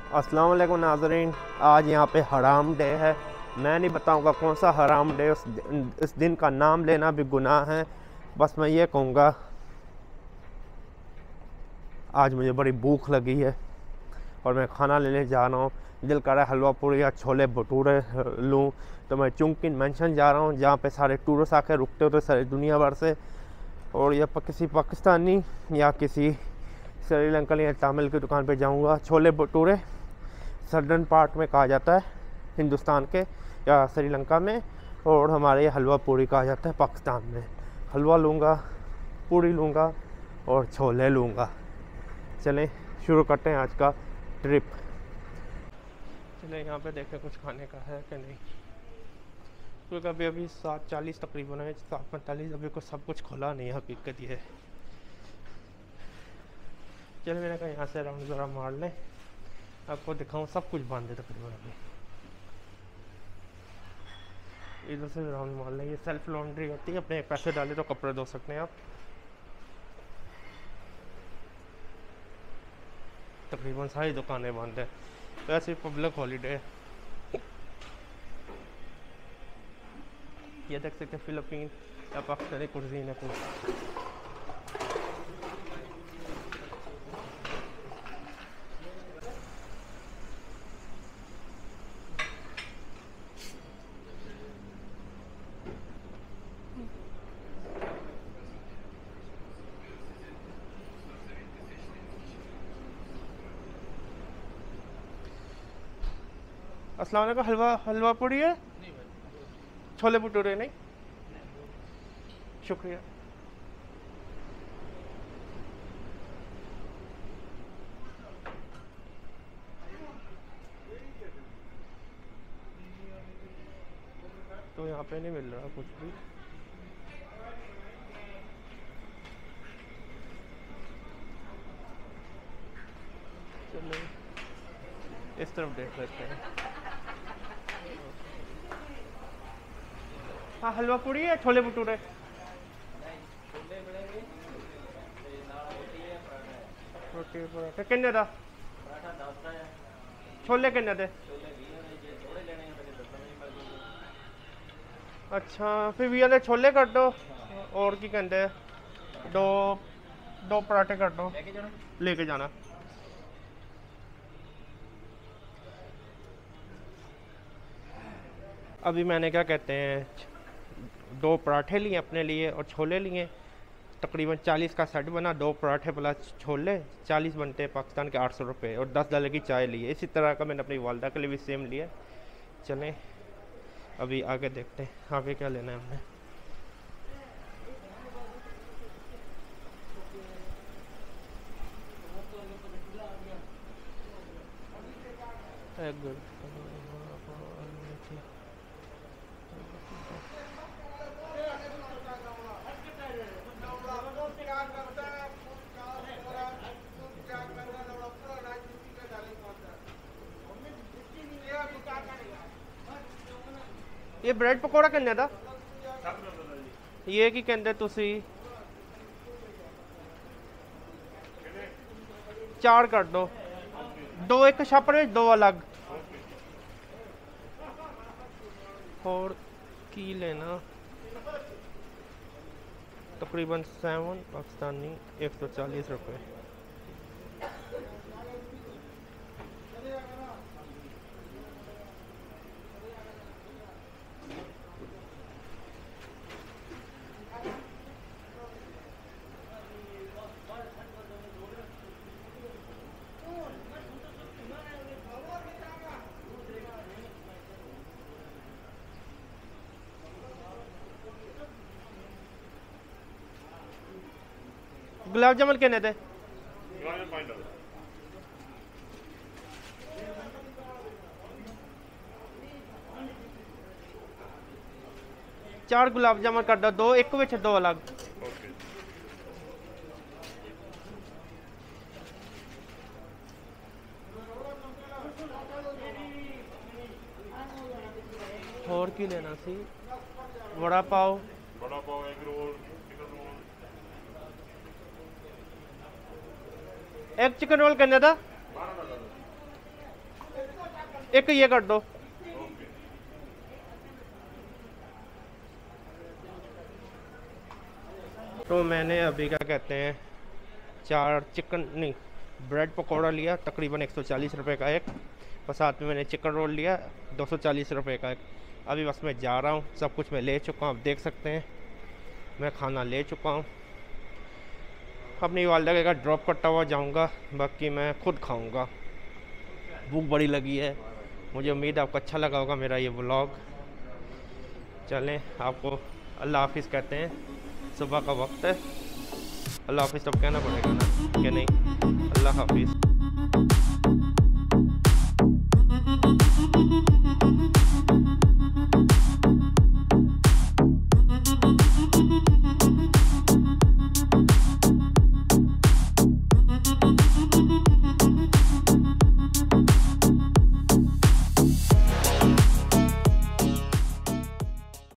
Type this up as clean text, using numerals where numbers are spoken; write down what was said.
अस्सलाम वालेकुम नाज़रीन। आज यहाँ पे हराम डे है। मैं नहीं बताऊँगा कौन सा हराम डे। इस दिन का नाम लेना भी गुनाह है। बस मैं ये कहूँगा, आज मुझे बड़ी भूख लगी है और मैं खाना लेने जा रहा हूँ। दिल कर रहा है हलवा पूरी या छोले भटूरे लूँ। तो मैं चुंकिन मेंशन जा रहा हूँ, जहाँ पे सारे टूरिस्ट आकर रुकते होते सारी दुनिया भर से। और या किसी पाकिस्तानी या किसी श्रीलंकन या तमिल की दुकान पे जाऊँगा। छोले भटूरे सदर्न पार्ट में कहा जाता है हिंदुस्तान के या श्रीलंका में, और हमारे यहाँ हलवा पूरी कहा जाता है पाकिस्तान में। हलवा लूँगा, पूरी लूँगा और छोले लूँगा। चलें शुरू करते हैं आज का ट्रिप। चलें यहाँ पे देखें कुछ खाने का है कि नहीं, क्योंकि अभी 7:40 तकरीबन है, 7:45। अभी कुछ सब कुछ खुला नहीं है, हकीकत ये है। चलो मैंने कहा यहाँ से राउंड ज़रा मार लें, आपको दिखाऊं। सब कुछ बंद है तकरीबन अभी। इधर से राउंड मार लें। ये सेल्फ लॉन्ड्री होती है, अपने पैसे डाले तो कपड़े धो सकते हैं आप। तकरीबन सारी दुकानें बंद है, वैसे पब्लिक हॉलीडे है। ये देख सकते हैं फिलिपीन या पाकिस्तानी कुजीन है कुछ। अस्सलाम वालेकुम। हलवा हलवा पूरी है, छोले भटूरे नहीं। शुक्रिया। तो यहाँ पे नहीं मिल रहा कुछ भी। चलो इस तरफ देख लेते हैं। हाँ, हलवा पूरी है, छोले भटूरे। रोटी पराठा किन्ने दा? छोले किन्ने दे? अच्छा, फिर भी वाले छोले कर दो। और की कहते दो दो पराठे कर दो। लेके जाना। अभी मैंने क्या कहते हैं, 2 पराठे लिए अपने लिए और छोले लिए। तकरीबन 40 का सेट बना, 2 पराठे प्लस छोले। 40 बनते हैं पाकिस्तान के 800 रुपये, और $10 की चाय ली है। इसी तरह का मैंने अपनी वालदा के लिए भी सेम लिया। चलें अभी आगे देखते हैं आगे क्या लेना है हमने। ये ब्रेड पकौड़ा किन्ने दा? ये की कहते तुसी 4 कर दो। 2 एक छापर 2 अलग। और की लेना तकरीबन 7 पाकिस्तानी 140 रुपये। गुलाब जामुन किन्ने दे? चार गुलाब जामुन कर दो, 2 एक विच 2 अलग। और की लेना सी? Vada pav. Egg roll, chicken roll. एक चिकन रोल किन्ने दा? एक ये कर दो। तो मैंने अभी क्या कहते हैं 4 चिकन नहीं ब्रेड पकौड़ा लिया, तकरीबन 140 रुपये का एक, और साथ में मैंने चिकन रोल लिया 240 रुपये का एक। अभी बस मैं जा रहा हूँ, सब कुछ मैं ले चुका हूँ, आप देख सकते हैं मैं खाना ले चुका हूँ। अपनी वालदा के घर ड्रॉप करता हुआ जाऊँगा, बाकी मैं खुद खाऊँगा। भूख बड़ी लगी है। मुझे उम्मीद है आपको अच्छा लगा होगा मेरा ये व्लॉग। चलें, आपको अल्लाह हाफिज़ कहते हैं। सुबह का वक्त है, अल्लाह हाफिज़ तो कहना पड़ेगा ना कि नहीं। अल्लाह हाफिज़।